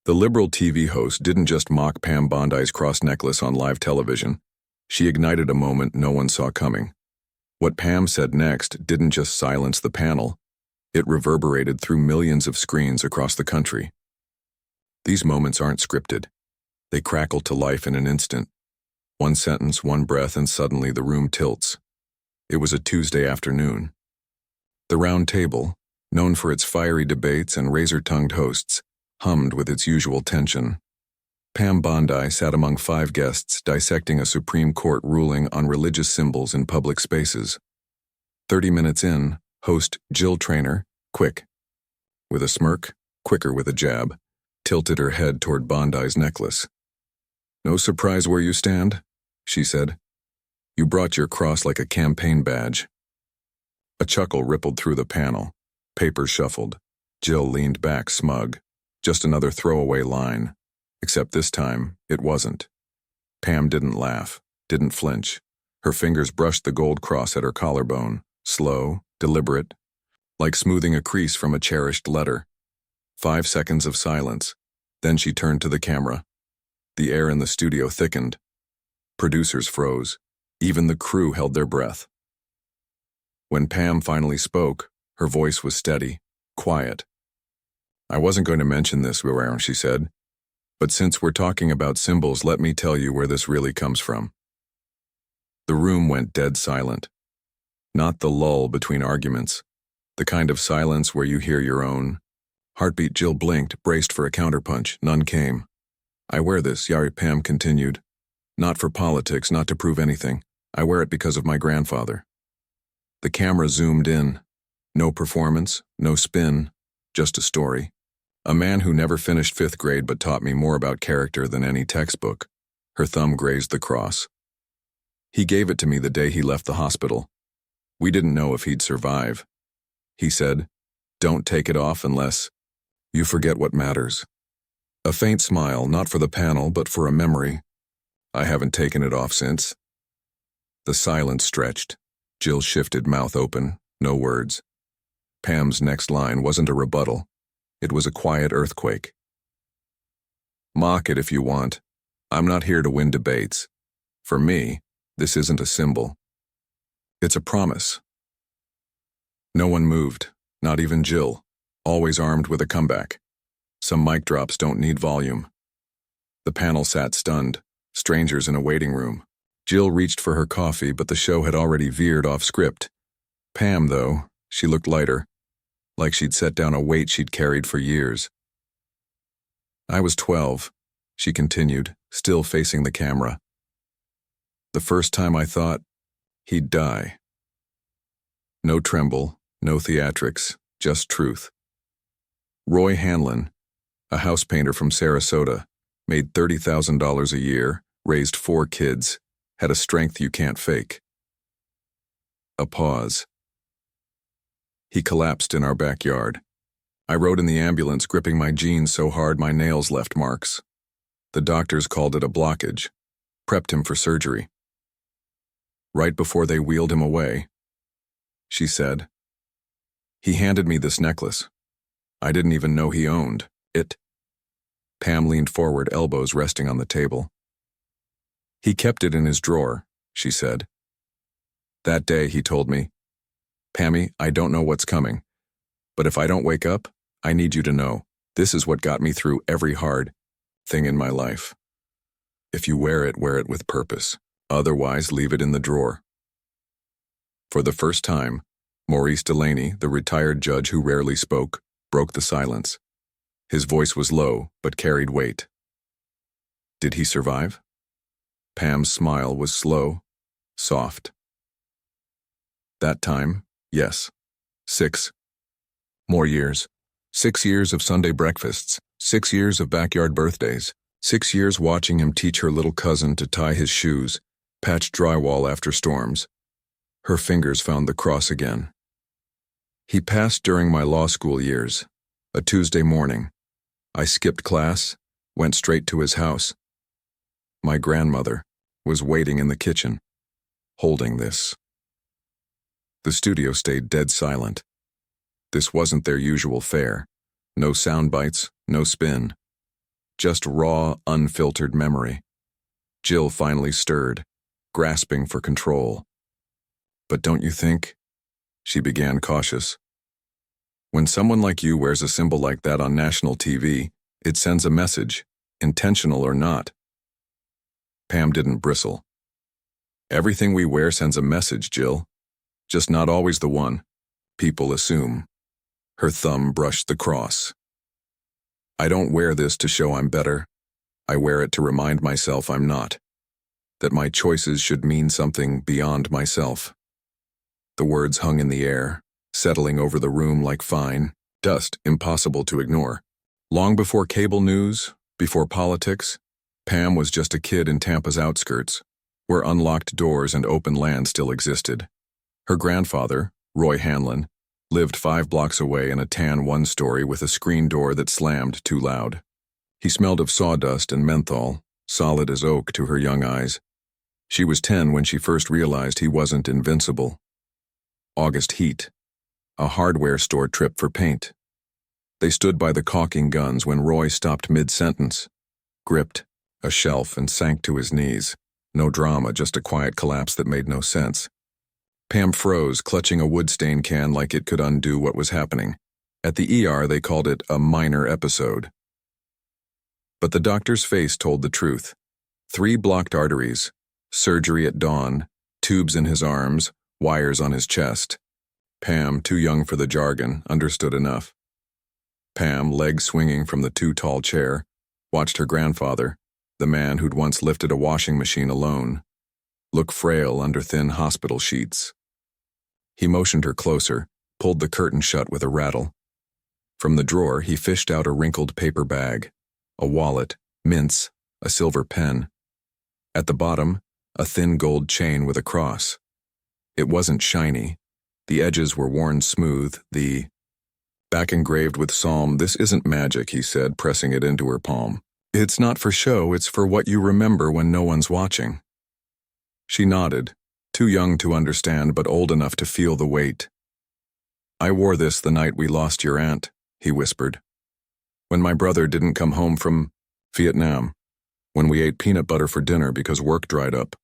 The liberal TV host didn't just mock Pam Bondi's cross necklace on live television. She ignited a moment no one saw coming. What Pam said next didn't just silence the panel. It reverberated through millions of screens across the country. These moments aren't scripted. They crackle to life in an instant. One sentence, one breath, and suddenly the room tilts. It was a Tuesday afternoon. The round table, known for its fiery debates and razor-tongued hosts, hummed with its usual tension. Pam Bondi sat among 5 guests dissecting a Supreme Court ruling on religious symbols in public spaces. 30 minutes in, host Jill Traynor, quick, with a smirk, quicker with a jab, tilted her head toward Bondi's necklace. "No surprise where you stand," she said. "You brought your cross like a campaign badge." A chuckle rippled through the panel. Papers shuffled. Jill leaned back smug. Just another throwaway line. Except this time, it wasn't. Pam didn't laugh, didn't flinch. Her fingers brushed the gold cross at her collarbone, slow, deliberate, like smoothing a crease from a cherished letter. 5 seconds of silence. Then she turned to the camera. The air in the studio thickened. Producers froze. Even the crew held their breath. When Pam finally spoke, her voice was steady, quiet. "I wasn't going to mention this, she said. But since we're talking about symbols, let me tell you where this really comes from." The room went dead silent. Not the lull between arguments. The kind of silence where you hear your own heartbeat. Jill blinked, braced for a counterpunch. None came. "I wear this," Pam continued. "Not for politics, not to prove anything. I wear it because of my grandfather." The camera zoomed in. No performance, no spin, just a story. A man who never finished 5th grade but taught me more about character than any textbook. Her thumb grazed the cross. "He gave it to me the day he left the hospital. We didn't know if he'd survive. He said, 'Don't take it off unless you forget what matters.'" A faint smile, not for the panel, but for a memory. I haven't taken it off since. The silence stretched. Jill shifted, mouth open, no words. Pam's next line wasn't a rebuttal. It was a quiet earthquake. "Mock it if you want. I'm not here to win debates. For me, this isn't a symbol. It's a promise." No one moved, not even Jill, always armed with a comeback. Some mic drops don't need volume. The panel sat stunned, strangers in a waiting room. Jill reached for her coffee, but the show had already veered off script. Pam, though, she looked lighter, like she'd set down a weight she'd carried for years. "I was 12, she continued, still facing the camera. "The first time I thought he'd die." No tremble, no theatrics, just truth. Roy Hanlon, a house painter from Sarasota, made $30,000 a year, raised 4 kids, had a strength you can't fake. A pause. He collapsed in our backyard. I rode in the ambulance, gripping my jeans so hard my nails left marks. The doctors called it a blockage, prepped him for surgery. Right before they wheeled him away, she said, "He handed me this necklace. I didn't even know he owned it." Pam leaned forward, elbows resting on the table. "He kept it in his drawer," she said. "That day he told me, 'Pammy, I don't know what's coming, but if I don't wake up, I need you to know, this is what got me through every hard thing in my life. If you wear it with purpose. Otherwise, leave it in the drawer.'" For the first time, Maurice Delaney, the retired judge who rarely spoke, broke the silence. His voice was low, but carried weight. "Did he survive?" Pam's smile was slow, soft. "That time, yes. 6 more years. 6 years of Sunday breakfasts, 6 years of backyard birthdays, 6 years watching him teach her little cousin to tie his shoes, patch drywall after storms." Her fingers found the cross again. "He passed during my law school years. A Tuesday morning. I skipped class, went straight to his house. My grandmother was waiting in the kitchen, holding this." The studio stayed dead silent. This wasn't their usual fare. No sound bites, no spin. just raw, unfiltered memory. Jill finally stirred, grasping for control. "But don't you think?" She began cautious. "When someone like you wears a symbol like that on national TV, it sends a message, intentional or not." Pam didn't bristle. "Everything we wear sends a message, Jill. Just not always the one people assume." Her thumb brushed the cross. "I don't wear this to show I'm better. I wear it to remind myself I'm not. That my choices should mean something beyond myself." The words hung in the air, settling over the room like fine dust, impossible to ignore. Long before cable news, before politics, Pam was just a kid in Tampa's outskirts, where unlocked doors and open land still existed. Her grandfather, Roy Hanlon, lived 5 blocks away in a tan one-story with a screen door that slammed too loud. He smelled of sawdust and menthol, solid as oak to her young eyes. She was 10 when she first realized he wasn't invincible. August heat. A hardware store trip for paint. They stood by the caulking guns when Roy stopped mid-sentence, gripped a shelf and sank to his knees. No drama, just a quiet collapse that made no sense. Pam froze, clutching a wood stain can like it could undo what was happening. At the ER, they called it a minor episode. But the doctor's face told the truth. 3 blocked arteries, surgery at dawn, tubes in his arms, wires on his chest. Pam, too young for the jargon, understood enough. Pam, legs swinging from the too-tall chair, watched her grandfather, the man who'd once lifted a washing machine alone, look frail under thin hospital sheets. He motioned her closer, pulled the curtain shut with a rattle. From the drawer, he fished out a wrinkled paper bag, a wallet, mints, a silver pen. At the bottom, a thin gold chain with a cross. It wasn't shiny. The edges were worn smooth, the back engraved with Psalm. "This isn't magic," he said, pressing it into her palm. "It's not for show, it's for what you remember when no one's watching." She nodded, too young to understand but old enough to feel the weight. "I wore this the night we lost your aunt," he whispered. "When my brother didn't come home from Vietnam. When we ate peanut butter for dinner because work dried up."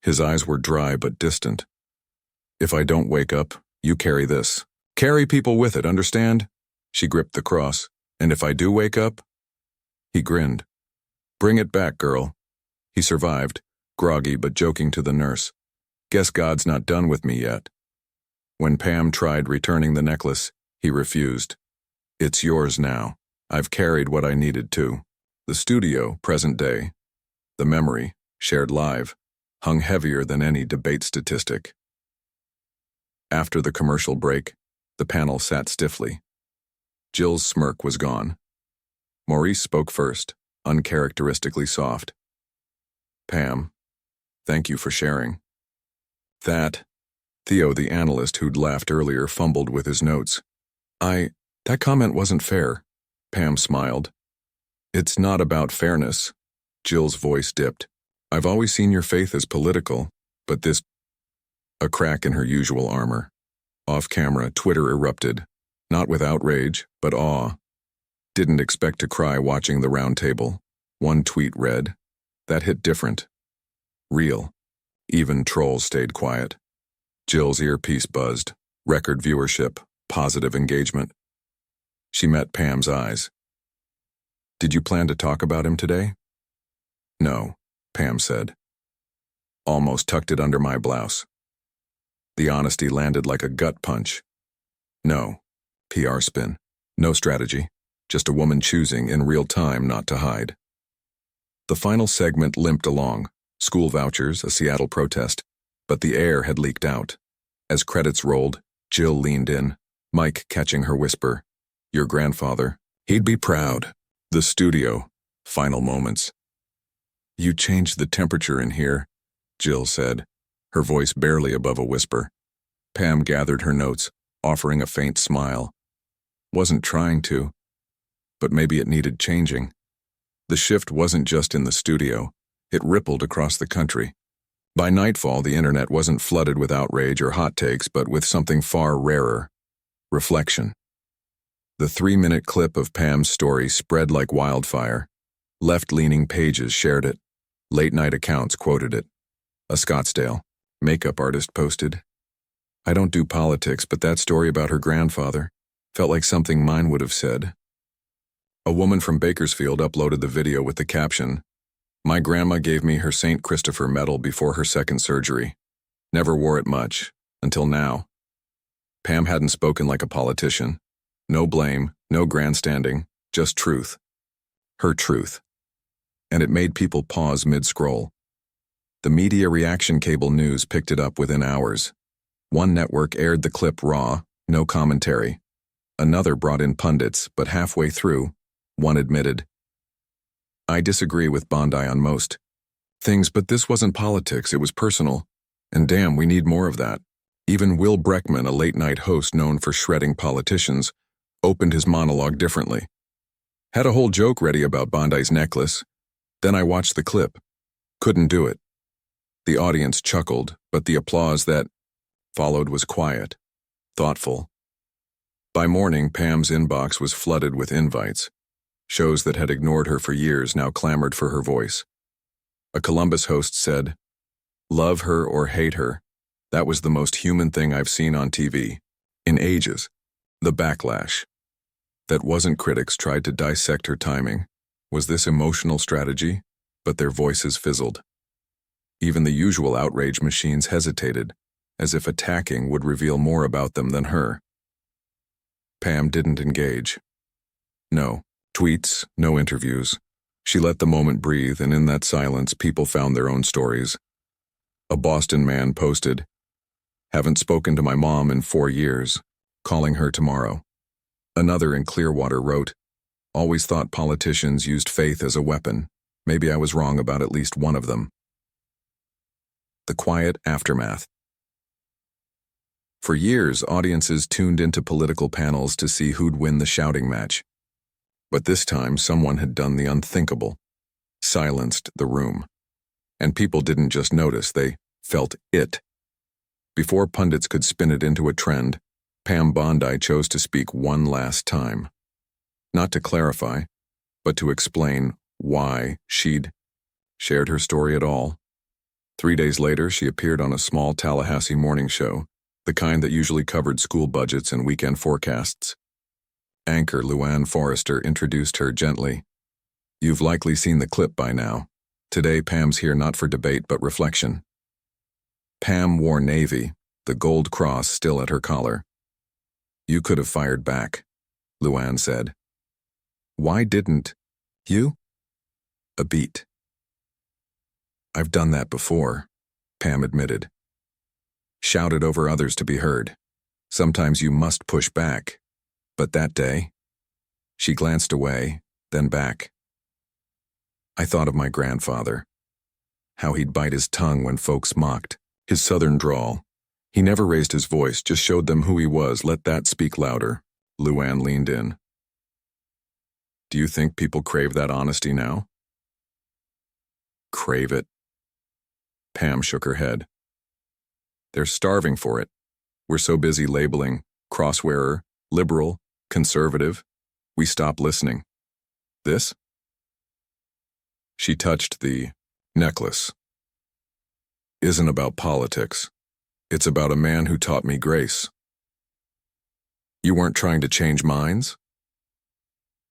His eyes were dry but distant. "If I don't wake up, you carry this. Carry people with it, understand?" She gripped the cross. "And if I do wake up?" He grinned. "Bring it back, girl." He survived, groggy but joking to the nurse. "Guess God's not done with me yet." When Pam tried returning the necklace, he refused. "It's yours now. I've carried what I needed to." The studio, present day. The memory, shared live, hung heavier than any debate statistic. After the commercial break, the panel sat stiffly. Jill's smirk was gone. Maurice spoke first, uncharacteristically soft. "Pam, thank you for sharing." Theo, the analyst who'd laughed earlier, fumbled with his notes. That comment wasn't fair." Pam smiled. "It's not about fairness." Jill's voice dipped. "I've always seen your faith as political, but this—" A crack in her usual armor. Off camera, Twitter erupted, not with outrage, but awe. "Didn't expect to cry watching the round table." One tweet read, "That hit different. Real." Even trolls stayed quiet. Jill's earpiece buzzed. Record viewership, positive engagement. She met Pam's eyes. "Did you plan to talk about him today?" "No," Pam said. Almost tucked it under my blouse. The honesty landed like a gut punch. "No." PR spin. No strategy. Just a woman choosing in real time not to hide. The final segment limped along. School vouchers, a Seattle protest. But the air had leaked out. As credits rolled, Jill leaned in, Mike catching her whisper. "Your grandfather. He'd be proud." The studio. Final moments. "You changed the temperature in here," Jill said, her voice barely above a whisper. Pam gathered her notes, offering a faint smile. "Wasn't trying to, but maybe it needed changing." The shift wasn't just in the studio. It rippled across the country. By nightfall, the internet wasn't flooded with outrage or hot takes, but with something far rarer. Reflection. The 3-minute clip of Pam's story spread like wildfire. Left-leaning pages shared it. Late-night accounts quoted it. A Scottsdale makeup artist posted, "I don't do politics, but that story about her grandfather felt like something mine would have said." A woman from Bakersfield uploaded the video with the caption, "My grandma gave me her St. Christopher medal before her second surgery. Never wore it much, until now." Pam hadn't spoken like a politician. No blame, no grandstanding, just truth. Her truth. And it made people pause mid-scroll. The media reaction cable news picked it up within hours. One network aired the clip raw, no commentary. Another brought in pundits, but halfway through, one admitted, "I disagree with Bondi on most things, but this wasn't politics, it was personal. And damn, we need more of that." Even Will Breckman, a late-night host known for shredding politicians, opened his monologue differently. "Had a whole joke ready about Bondi's necklace. Then I watched the clip. Couldn't do it." The audience chuckled, but the applause that followed was quiet, thoughtful. By morning, Pam's inbox was flooded with invites. Shows that had ignored her for years now clamored for her voice. A Columbus host said, "Love her or hate her, that was the most human thing I've seen on TV. In ages." The backlash. That wasn't critics tried to dissect her timing. Was this emotional strategy? But their voices fizzled. Even the usual outrage machines hesitated, as if attacking would reveal more about them than her. Pam didn't engage. No tweets, no interviews. She let the moment breathe, and in that silence, people found their own stories. A Boston man posted, "Haven't spoken to my mom in 4 years. Calling her tomorrow." Another in Clearwater wrote, "Always thought politicians used faith as a weapon. Maybe I was wrong about at least one of them." The quiet aftermath. For years, audiences tuned into political panels to see who'd win the shouting match. But this time, someone had done the unthinkable. Silenced the room. And people didn't just notice, they felt it. Before pundits could spin it into a trend, Pam Bondi chose to speak one last time. Not to clarify, but to explain why she'd shared her story at all. 3 days later, she appeared on a small Tallahassee morning show, the kind that usually covered school budgets and weekend forecasts. Anchor Luann Forrester introduced her gently. "You've likely seen the clip by now. Today, Pam's here not for debate but reflection." Pam wore navy, the gold cross still at her collar. "You could have fired back," Luann said. "Why didn't you?" A beat. "I've done that before," Pam admitted. "Shouted over others to be heard. Sometimes you must push back. But that day," she glanced away, then back. "I thought of my grandfather. How he'd bite his tongue when folks mocked. His southern drawl. He never raised his voice, just showed them who he was. Let that speak louder." Luann leaned in. "Do you think people crave that honesty now?" "Crave it?" Pam shook her head. "They're starving for it. We're so busy labeling crosswearer, liberal, conservative, we stop listening. This?" She touched the necklace. "Isn't about politics. It's about a man who taught me grace." "You weren't trying to change minds?"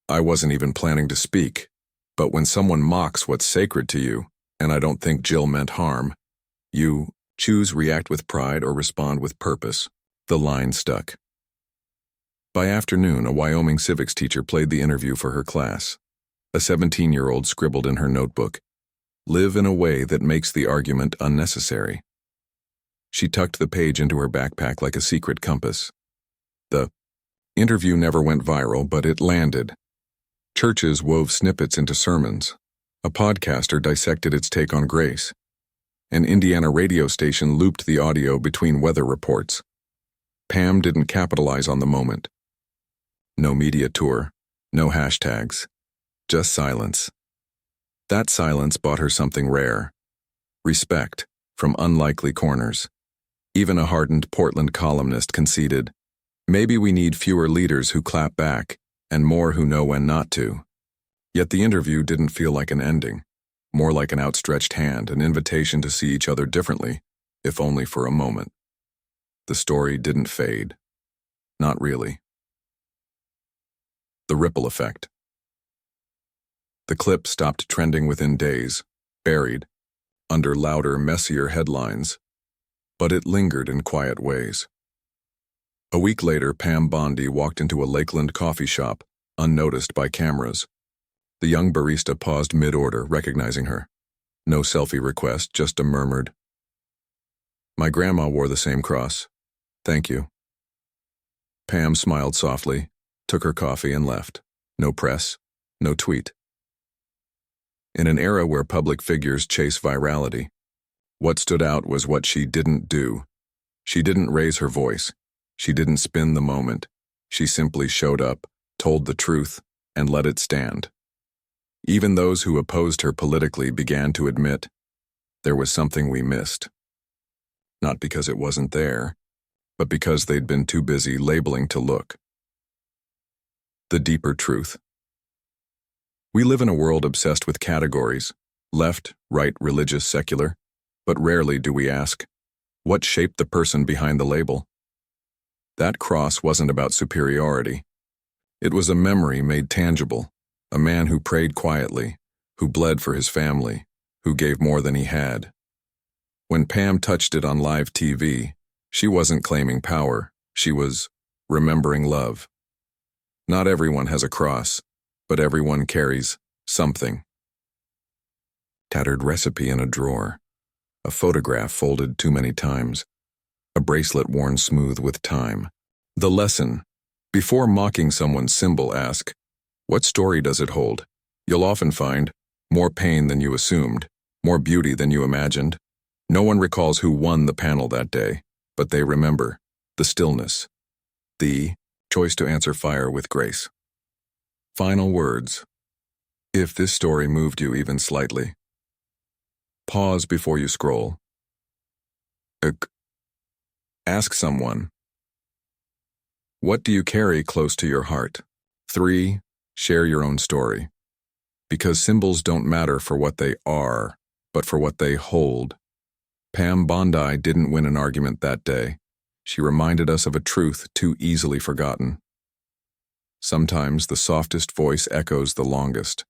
"I wasn't even planning to speak. But when someone mocks what's sacred to you, and I don't think Jill meant harm, you choose react with pride or respond with purpose." The line stuck. By afternoon, a Wyoming civics teacher played the interview for her class. A 17-year-old scribbled in her notebook, "Live in a way that makes the argument unnecessary." She tucked the page into her backpack like a secret compass. The interview never went viral, but it landed. Churches wove snippets into sermons. A podcaster dissected its take on grace. An Indiana radio station looped the audio between weather reports. Pam didn't capitalize on the moment. No media tour, no hashtags, just silence. That silence bought her something rare. Respect, from unlikely corners. Even a hardened Portland columnist conceded, "Maybe we need fewer leaders who clap back, and more who know when not to." Yet the interview didn't feel like an ending, more like an outstretched hand, an invitation to see each other differently, if only for a moment. The story didn't fade. Not really. The ripple effect. The clip stopped trending within days, buried, under louder, messier headlines, but it lingered in quiet ways. A week later, Pam Bondi walked into a Lakeland coffee shop, unnoticed by cameras. The young barista paused mid-order, recognizing her. No selfie request, just a murmured, "My grandma wore the same cross. Thank you." Pam smiled softly, took her coffee and left. No press, no tweet. In an era where public figures chase virality, what stood out was what she didn't do. She didn't raise her voice. She didn't spin the moment. She simply showed up, told the truth, and let it stand. Even those who opposed her politically began to admit there was something we missed. Not because it wasn't there, but because they'd been too busy labeling to look. The deeper truth. We live in a world obsessed with categories, left, right, religious, secular, but rarely do we ask, what shaped the person behind the label? That cross wasn't about superiority. It was a memory made tangible, a man who prayed quietly, who bled for his family, who gave more than he had. When Pam touched it on live TV, she wasn't claiming power, she was remembering love. Not everyone has a cross, but everyone carries something. Tattered recipe in a drawer, a photograph folded too many times, a bracelet worn smooth with time. The lesson: before mocking someone's symbol, ask, what story does it hold? You'll often find more pain than you assumed, more beauty than you imagined. No one recalls who won the panel that day, but they remember the stillness, the choice to answer fire with grace. Final words. If this story moved you even slightly, pause before you scroll. Ask someone, what do you carry close to your heart? 3. Share your own story. Because symbols don't matter for what they are, but for what they hold. Pam Bondi didn't win an argument that day. She reminded us of a truth too easily forgotten. Sometimes the softest voice echoes the longest.